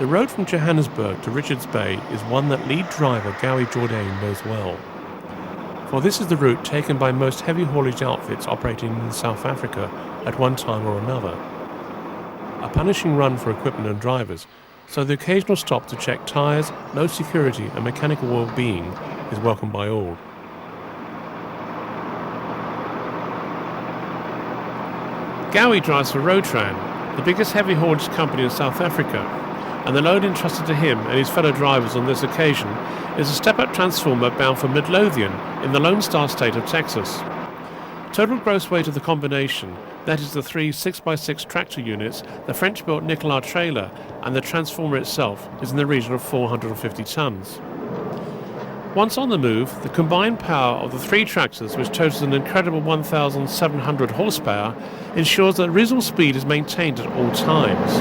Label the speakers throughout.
Speaker 1: The road from Johannesburg to Richards Bay is one that lead driver Gary Jordan knows well. For this is the route taken by most heavy haulage outfits operating in South Africa at one time or another. A punishing run for equipment and drivers, so the occasional stop to check tyres, load security and mechanical well-being is welcomed by all. Gary drives for ROTRAN, the biggest heavy haulage company in South Africa, and the load entrusted to him and his fellow drivers on this occasion is a step-up transformer bound for Midlothian in the Lone Star state of Texas. Total gross weight of the combination, that is the three 6x6 tractor units, the French-built Nicolas trailer and the transformer itself, is in the region of 450 tonnes. Once on the move, the combined power of the three tractors, which totals an incredible 1,700 horsepower, ensures that reasonable speed is maintained at all times.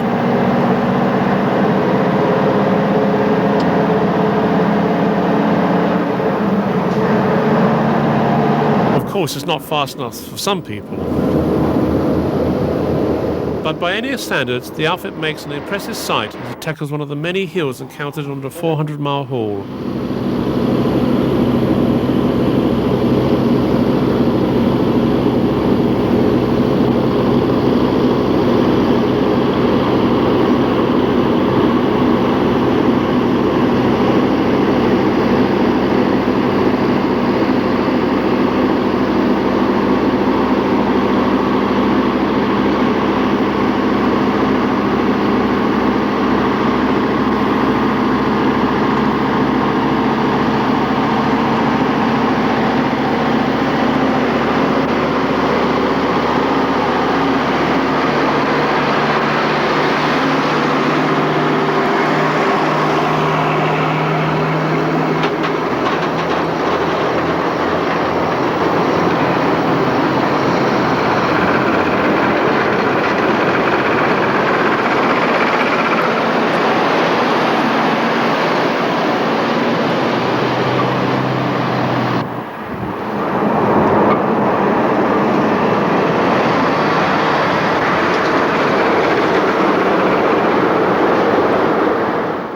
Speaker 1: Of course, it's not fast enough for some people. But by any standards, the outfit makes an impressive sight as it tackles one of the many hills encountered on the 400-mile haul.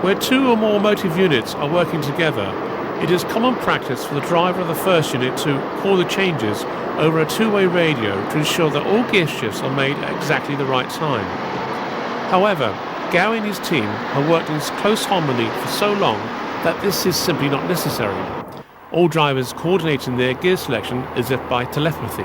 Speaker 1: Where two or more motive units are working together, it is common practice for the driver of the first unit to call the changes over a two-way radio to ensure that all gear shifts are made at exactly the right time. However, Gary and his team have worked in close harmony for so long that this is simply not necessary. All drivers coordinating their gear selection as if by telepathy.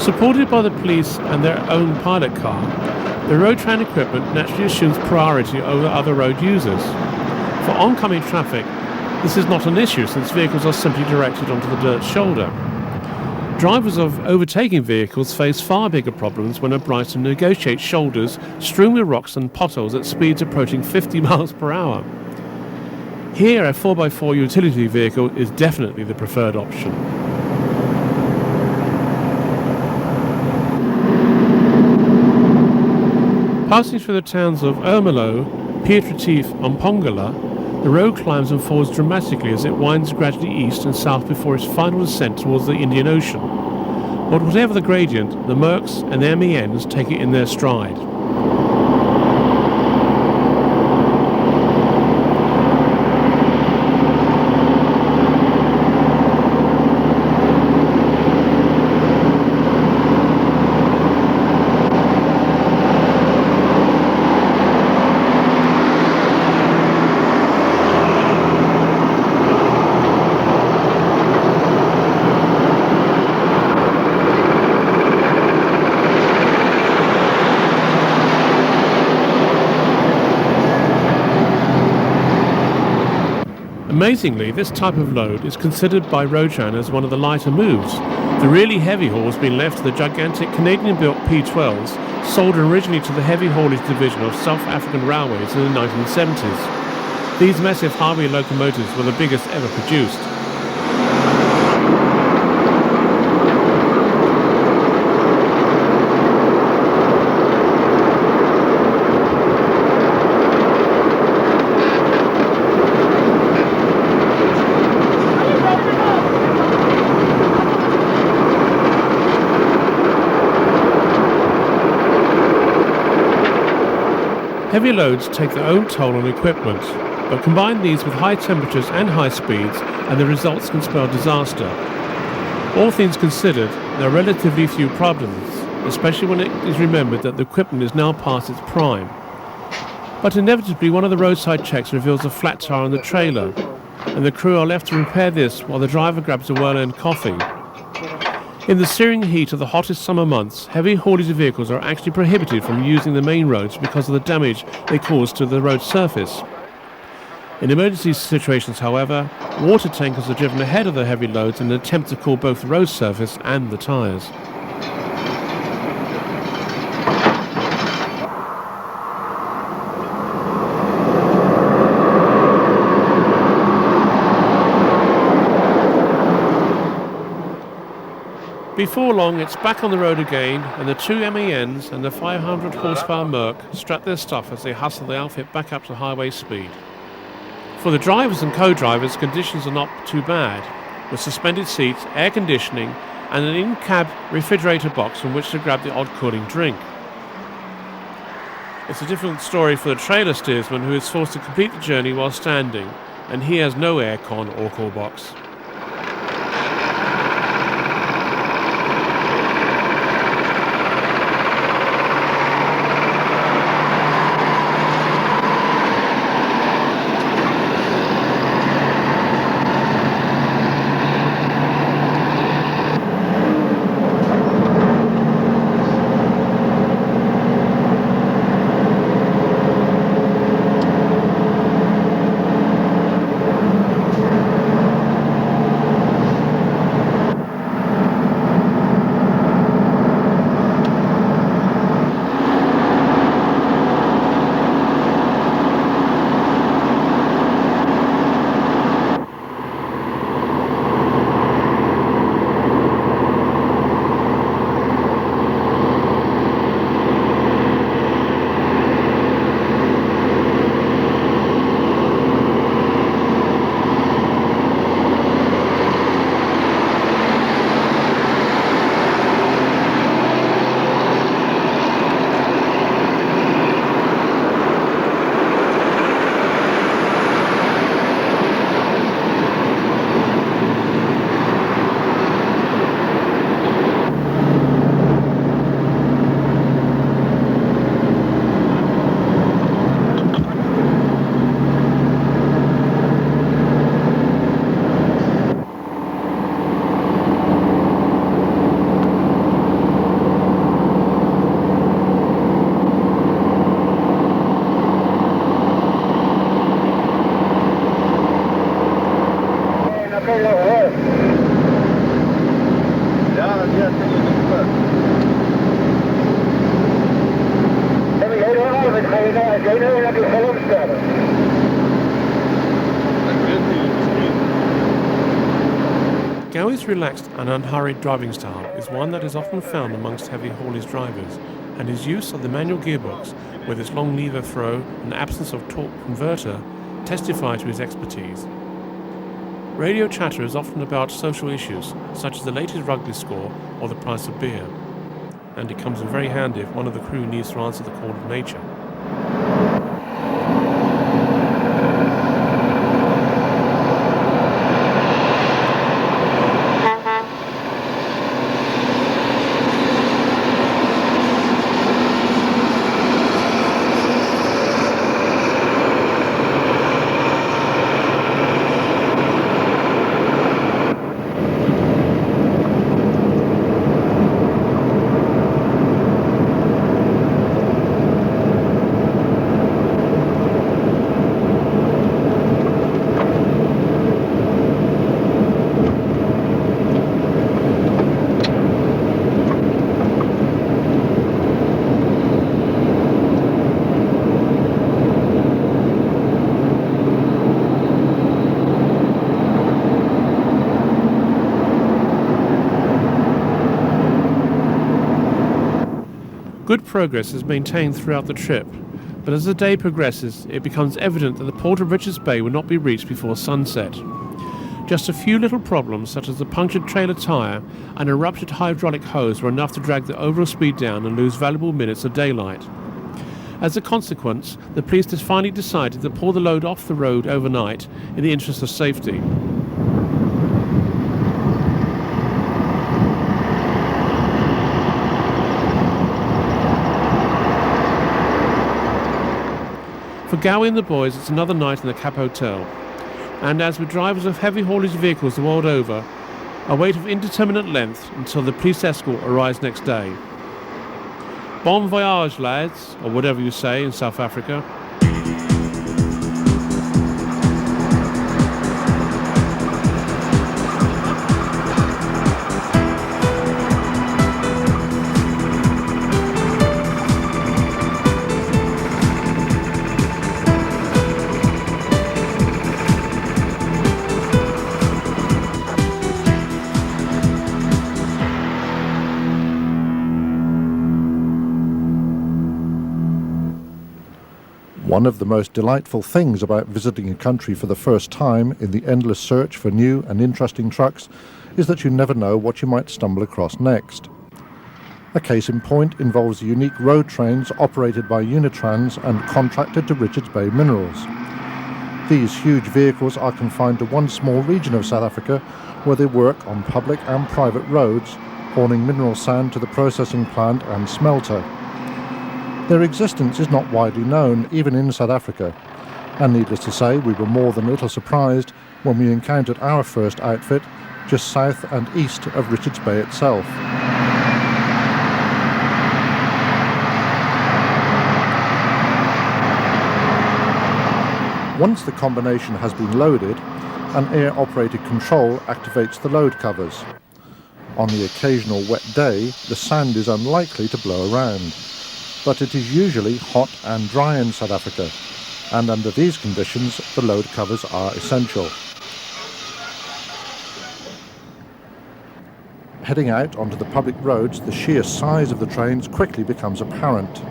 Speaker 1: Supported by the police and their own pilot car, the ROTRAN equipment naturally assumes priority over other road users. For oncoming traffic, this is not an issue since vehicles are simply directed onto the dirt shoulder. Drivers of overtaking vehicles face far bigger problems when obliged to negotiate shoulders strewn with rocks and potholes at speeds approaching 50 miles per hour. Here, a 4x4 utility vehicle is definitely the preferred option. Passing through the towns of Ermelo, Pietretief and Pongola, the road climbs and falls dramatically as it winds gradually east and south before its final descent towards the Indian Ocean. But whatever the gradient, the Mercs and the MENs take it in their stride. Amazingly, this type of load is considered by ROTRAN as one of the lighter moves, the really heavy hauls being left to the gigantic Canadian-built P12s sold originally to the heavy haulage division of South African railways in the 1970s. These massive highway locomotives were the biggest ever produced. Heavy loads take their own toll on equipment, but combine these with high temperatures and high speeds and the results can spell disaster. All things considered, there are relatively few problems, especially when it is remembered that the equipment is now past its prime. But inevitably one of the roadside checks reveals a flat tire on the trailer, and the crew are left to repair this while the driver grabs a well-earned coffee. In the searing heat of the hottest summer months, heavy haulage vehicles are actually prohibited from using the main roads because of the damage they cause to the road surface. In emergency situations, however, water tankers are driven ahead of the heavy loads in an attempt to cool both the road surface and the tyres. Before long, it's back on the road again, and the two MENs and the 500 horsepower Merc strap their stuff as they hustle the outfit back up to highway speed. For the drivers and co-drivers, conditions are not too bad, with suspended seats, air conditioning, and an in-cab refrigerator box from which to grab the odd cooling drink. It's a different story for the trailer steersman who is forced to complete the journey while standing, and he has no aircon or call box. Gowie's relaxed and unhurried driving style is one that is often found amongst heavy haulage drivers, and his use of the manual gearbox with its long lever throw and absence of torque converter testify to his expertise. Radio chatter is often about social issues such as the latest rugby score or the price of beer, and it comes in very handy if one of the crew needs to answer the call of nature. Good progress is maintained throughout the trip, but as the day progresses, it becomes evident that the port of Richards Bay will not be reached before sunset. Just a few little problems, such as the punctured trailer tyre and a ruptured hydraulic hose, were enough to drag the overall speed down and lose valuable minutes of daylight. As a consequence, the police has finally decided to pull the load off the road overnight in the interest of safety. For Gowie and the boys, it's another night in the Cap Hotel, and as with drivers of heavy haulage vehicles the world over, a wait of indeterminate length until the police escort arrives next day. Bon voyage, lads, or whatever you say in South Africa.
Speaker 2: One of the most delightful things about visiting a country for the first time in the endless search for new and interesting trucks is that you never know what you might stumble across next. A case in point involves the unique road trains operated by UNITRANS and contracted to Richards Bay Minerals. These huge vehicles are confined to one small region of South Africa where they work on public and private roads, hauling mineral sand to the processing plant and smelter. Their existence is not widely known, even in South Africa, and needless to say, we were more than a little surprised when we encountered our first outfit just south and east of Richards Bay itself. Once the combination has been loaded, an air-operated control activates the load covers. On the occasional wet day, the sand is unlikely to blow around, but it is usually hot and dry in South Africa, and under these conditions the load covers are essential. Heading out onto the public roads, the sheer size of the trains quickly becomes apparent.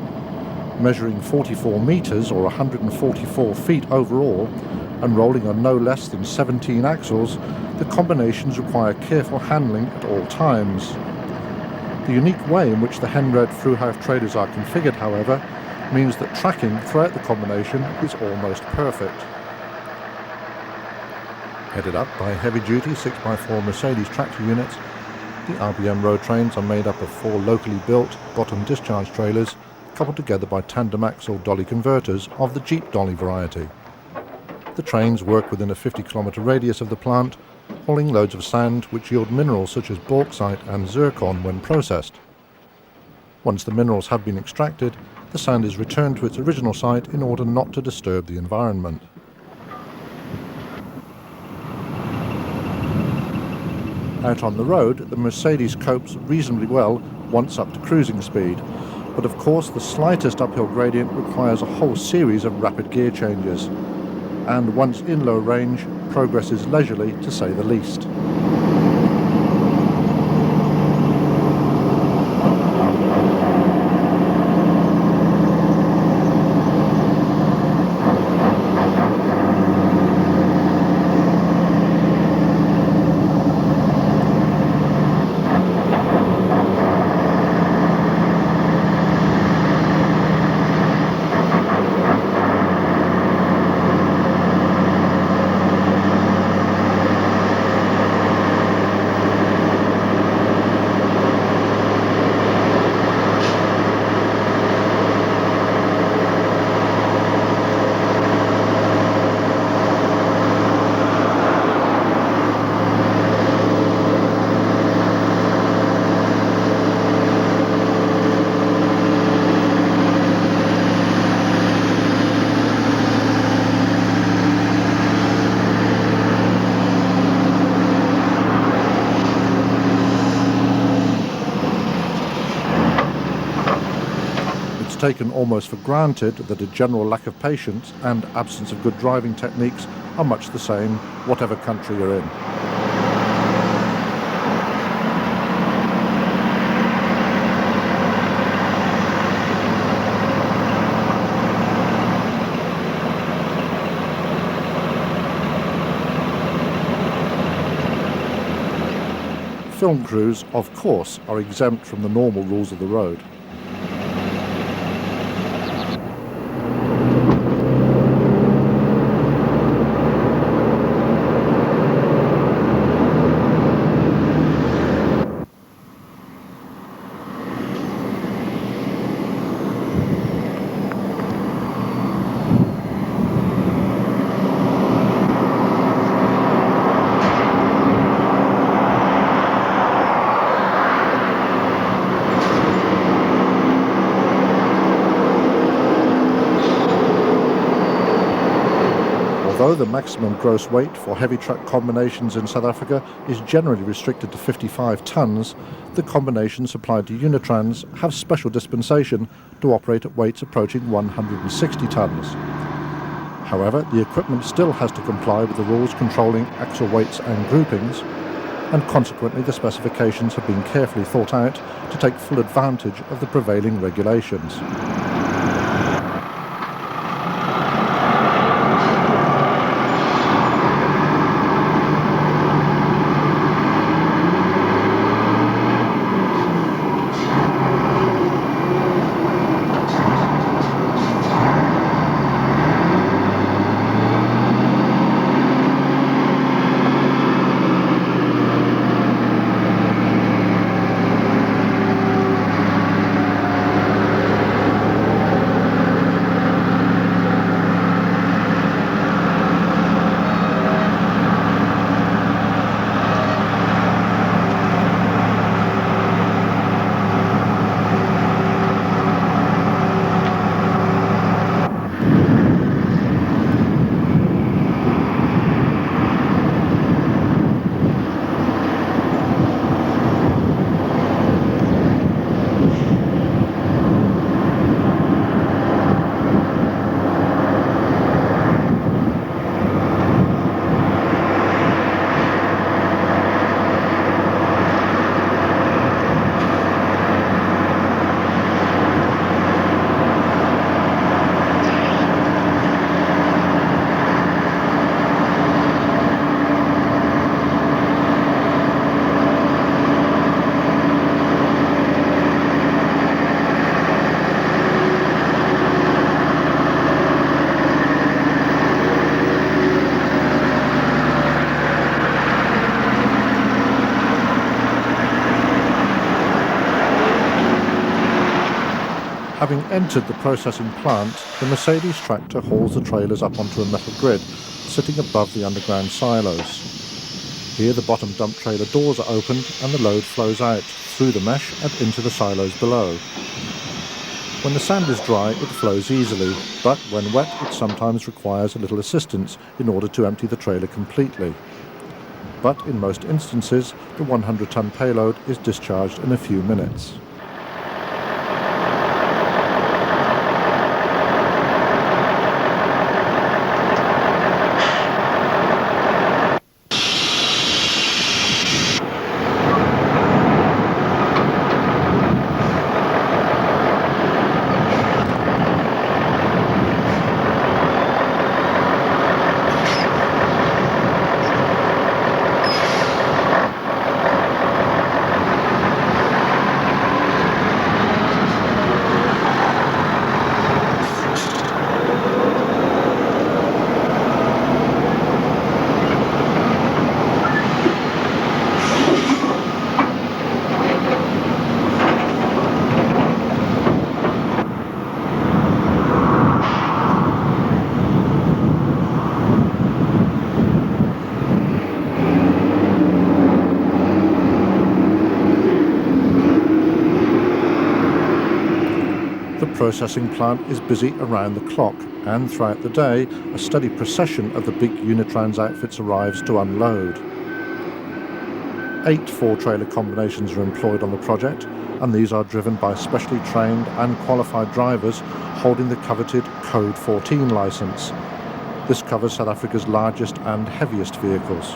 Speaker 2: Measuring 44 metres or 144 feet overall, and rolling on no less than 17 axles, the combinations require careful handling at all times. The unique way in which the Henred through-house trailers are configured, however, means that tracking throughout the combination is almost perfect. Headed up by heavy-duty 6x4 Mercedes tractor units, the RBM road trains are made up of 4 locally built bottom discharge trailers coupled together by tandem axle dolly converters of the Jeep dolly variety. The trains work within a 50-kilometre radius of the plant, hauling loads of sand which yield minerals such as bauxite and zircon when processed. Once the minerals have been extracted, the sand is returned to its original site in order not to disturb the environment. Out on the road, the Mercedes copes reasonably well once up to cruising speed, but of course the slightest uphill gradient requires a whole series of rapid gear changes, and once in low range, progress is leisurely to say the least. taken almost for granted that a general lack of patience and absence of good driving techniques are much the same, whatever country you're in. Film crews, of course, are exempt from the normal rules of the road. Although the maximum gross weight for heavy truck combinations in South Africa is generally restricted to 55 tonnes, the combinations supplied to UNITRANS have special dispensation to operate at weights approaching 160 tonnes. However, the equipment still has to comply with the rules controlling axle weights and groupings, and consequently the specifications have been carefully thought out to take full advantage of the prevailing regulations. Having entered the processing plant, the Mercedes tractor hauls the trailers up onto a metal grid, sitting above the underground silos. Here the bottom dump trailer doors are opened and the load flows out through the mesh and into the silos below. When the sand is dry, it flows easily, but when wet, it sometimes requires a little assistance in order to empty the trailer completely. But in most instances, the 100-ton payload is discharged in a few minutes. The processing plant is busy around the clock, and throughout the day a steady procession of the big UNITRANS outfits arrives to unload. 8 4-trailer combinations are employed on the project, and these are driven by specially trained and qualified drivers holding the coveted Code 14 licence. This covers South Africa's largest and heaviest vehicles.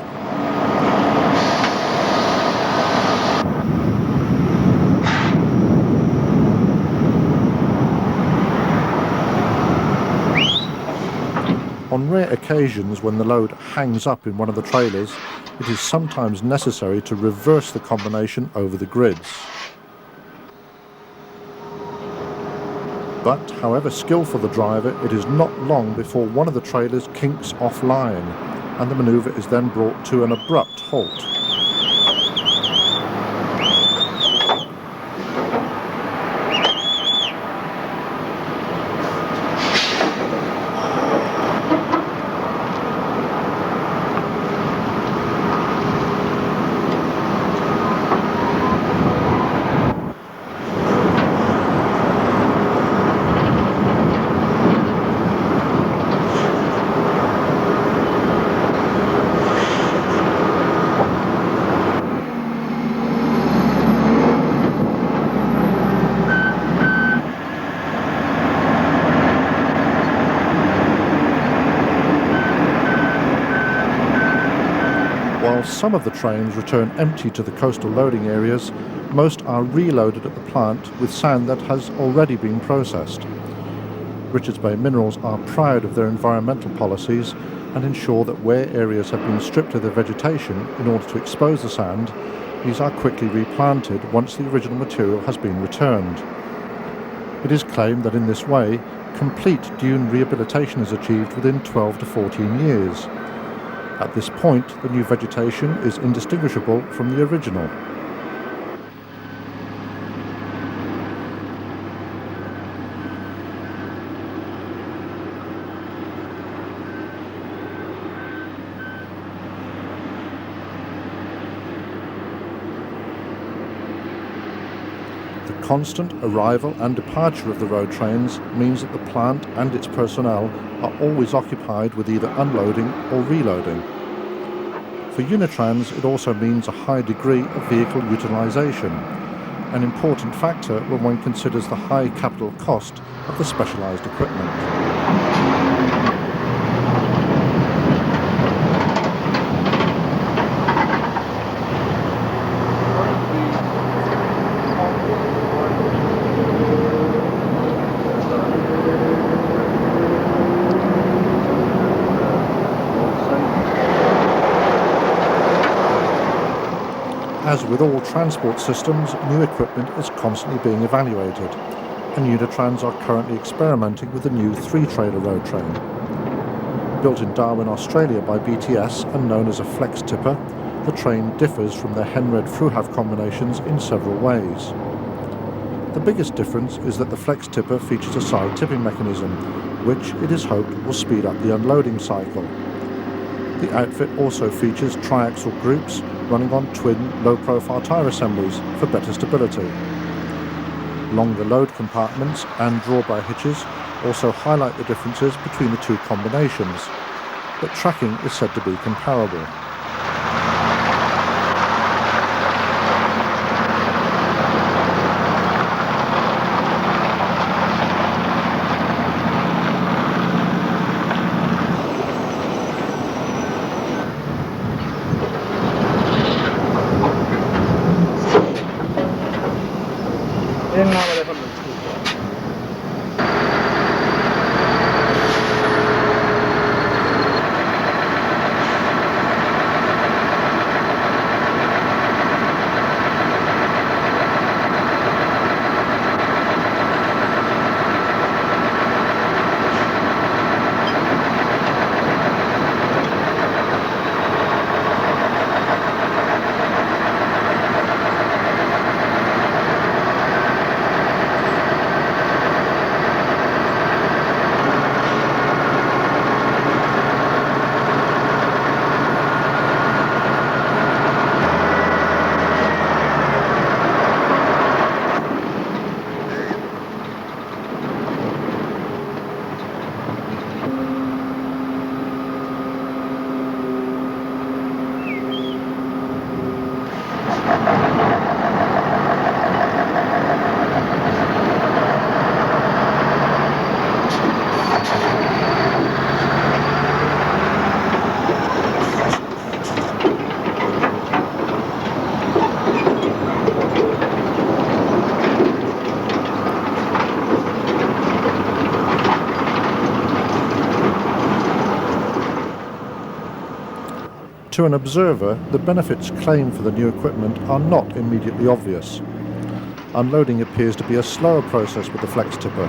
Speaker 2: On rare occasions when the load hangs up in one of the trailers, it is sometimes necessary to reverse the combination over the grids. But, however skillful the driver, it is not long before one of the trailers kinks offline, and the manoeuvre is then brought to an abrupt halt. While some of the trains return empty to the coastal loading areas, most are reloaded at the plant with sand that has already been processed. Richards Bay Minerals are proud of their environmental policies and ensure that where areas have been stripped of their vegetation in order to expose the sand, these are quickly replanted once the original material has been returned. It is claimed that in this way, complete dune rehabilitation is achieved within 12 to 14 years. At this point, the new vegetation is indistinguishable from the original. The constant arrival and departure of the road trains means that the plant and its personnel are always occupied with either unloading or reloading. For UNITRANS, it also means a high degree of vehicle utilisation, an important factor when one considers the high capital cost of the specialised equipment. As with all transport systems, new equipment is constantly being evaluated, and UNITRANS are currently experimenting with the new 3-trailer road train. Built in Darwin, Australia by BTS and known as a flex tipper, the train differs from their Henred-Fruhauf combinations in several ways. The biggest difference is that the flex tipper features a side tipping mechanism, which it is hoped will speed up the unloading cycle. The outfit also features triaxle groups running on twin low-profile tyre assemblies for better stability. Longer load compartments and draw-by hitches also highlight the differences between the two combinations, but tracking is said to be comparable. to an observer, the benefits claimed for the new equipment are not immediately obvious. Unloading appears to be a slower process with the flex tipper,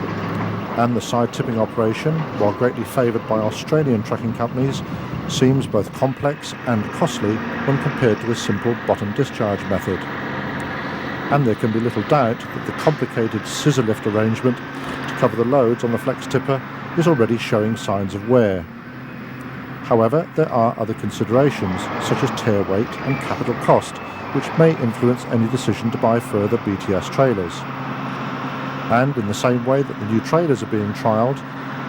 Speaker 2: and the side tipping operation, while greatly favoured by Australian trucking companies, seems both complex and costly when compared to a simple bottom discharge method. And there can be little doubt that the complicated scissor lift arrangement to cover the loads on the flex tipper is already showing signs of wear. However, there are other considerations, such as tear weight and capital cost, which may influence any decision to buy further BTS trailers. And in the same way that the new trailers are being trialled,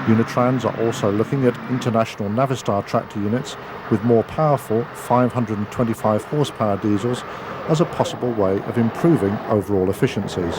Speaker 2: UNITRANS are also looking at international Navistar tractor units with more powerful 525 horsepower diesels as a possible way of improving overall efficiencies.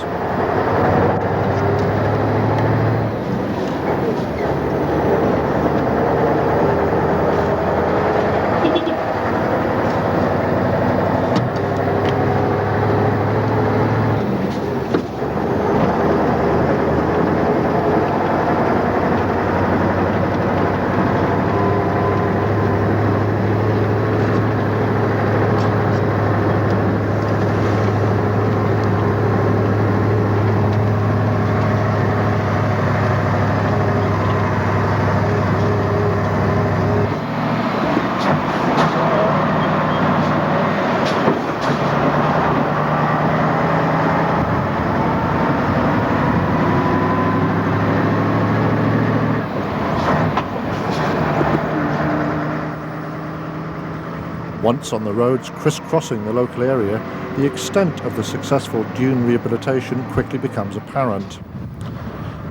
Speaker 2: Once on the roads crisscrossing the local area, the extent of the successful dune rehabilitation quickly becomes apparent.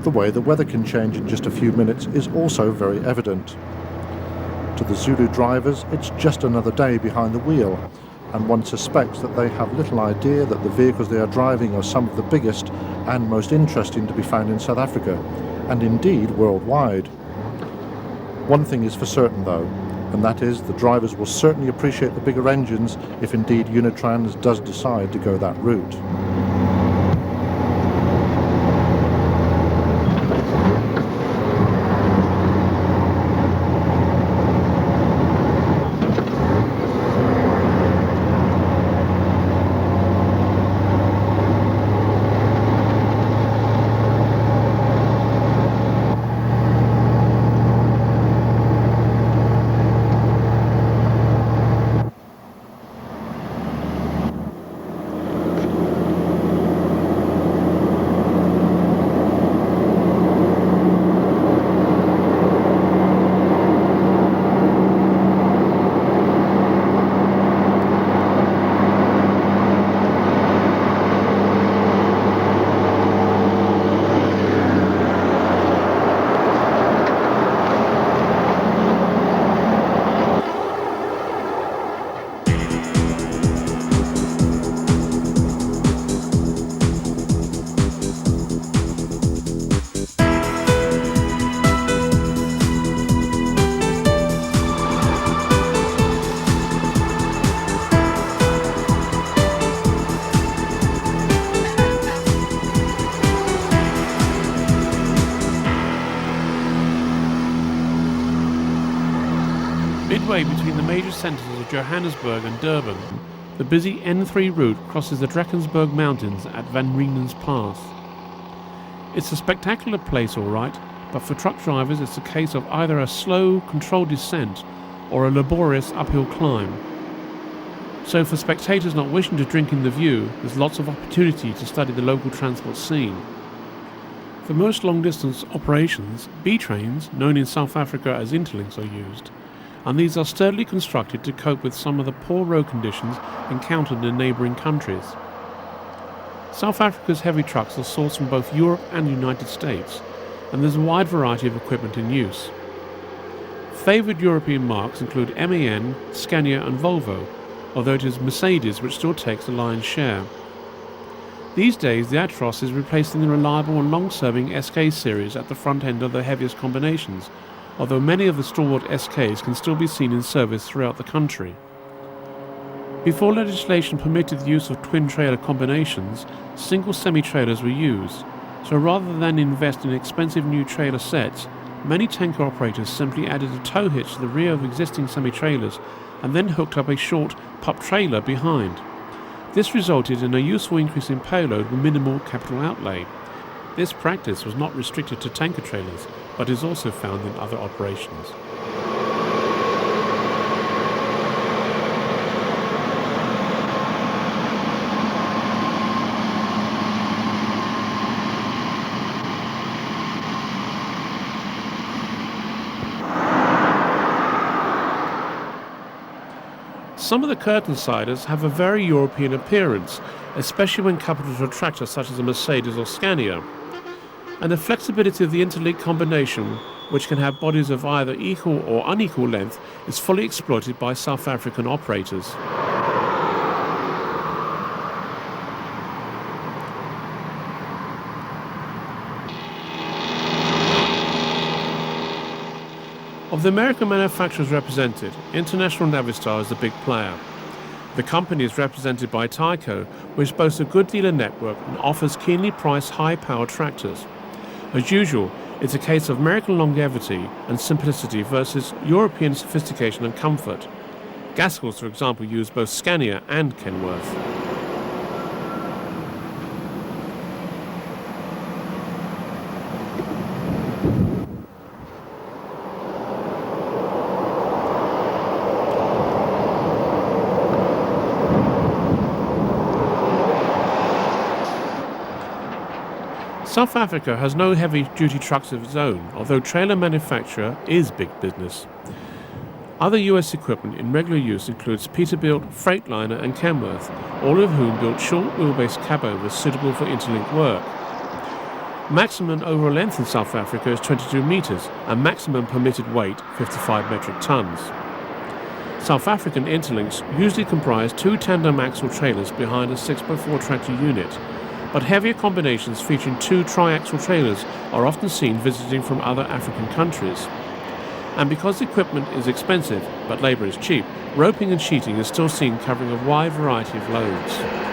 Speaker 2: The way the weather can change in just a few minutes is also very evident. To the Zulu drivers, it's just another day behind the wheel, and one suspects that they have little idea that the vehicles they are driving are some of the biggest and most interesting to be found in South Africa, and indeed worldwide. One thing is for certain though, and that is the drivers will certainly appreciate the bigger engines if indeed UNITRANS does decide to go that route.
Speaker 1: Midway between the major centres of Johannesburg and Durban, the busy N3 route crosses the Drakensberg Mountains at Van Reenen's Pass. It's a spectacular place, all right, but for truck drivers it's a case of either a slow, controlled descent or a laborious uphill climb. So for spectators not wishing to drink in the view, there's lots of opportunity to study the local transport scene. For most long-distance operations, B-trains, known in South Africa as interlinks, are used, and these are sturdily constructed to cope with some of the poor road conditions encountered in neighbouring countries. South Africa's heavy trucks are sourced from both Europe and the United States, and there's a wide variety of equipment in use. Favoured European marques include MAN, Scania and Volvo, although it is Mercedes which still takes the lion's share. These days the Atros is replacing the reliable and long-serving SK series at the front end of the heaviest combinations, although many of the stalwart SKs can still be seen in service throughout the country. Before legislation permitted the use of twin-trailer combinations, single semi-trailers were used, so rather than invest in expensive new trailer sets, many tanker operators simply added a tow hitch to the rear of existing semi-trailers and then hooked up a short pup trailer behind. This resulted in a useful increase in payload with minimal capital outlay. This practice was not restricted to tanker trailers, but is also found in other operations. Some of the curtain-siders have a very European appearance, especially when coupled to a tractor such as a Mercedes or Scania. And the flexibility of the interlink combination, which can have bodies of either equal or unequal length, is fully exploited by South African operators. Of the American manufacturers represented, International Navistar is the big player. The company is represented by Tyco, which boasts a good dealer network and offers keenly priced high-power tractors. As usual, it's a case of American longevity and simplicity versus European sophistication and comfort. Gaskell's, for example, use both Scania and Kenworth. South Africa has no heavy-duty trucks of its own, although trailer manufacture is big business. Other US equipment in regular use includes Peterbilt, Freightliner and Kenworth, all of whom built short-wheelbase cabovers suitable for interlink work. Maximum overall length in South Africa is 22 metres and maximum permitted weight 55 metric tonnes. South African interlinks usually comprise 2 tandem axle trailers behind a 6x4 tractor unit, but heavier combinations featuring 2 tri-axle trailers are often seen visiting from other African countries. And because equipment is expensive, but labour is cheap, roping and sheeting is still seen covering a wide variety of loads.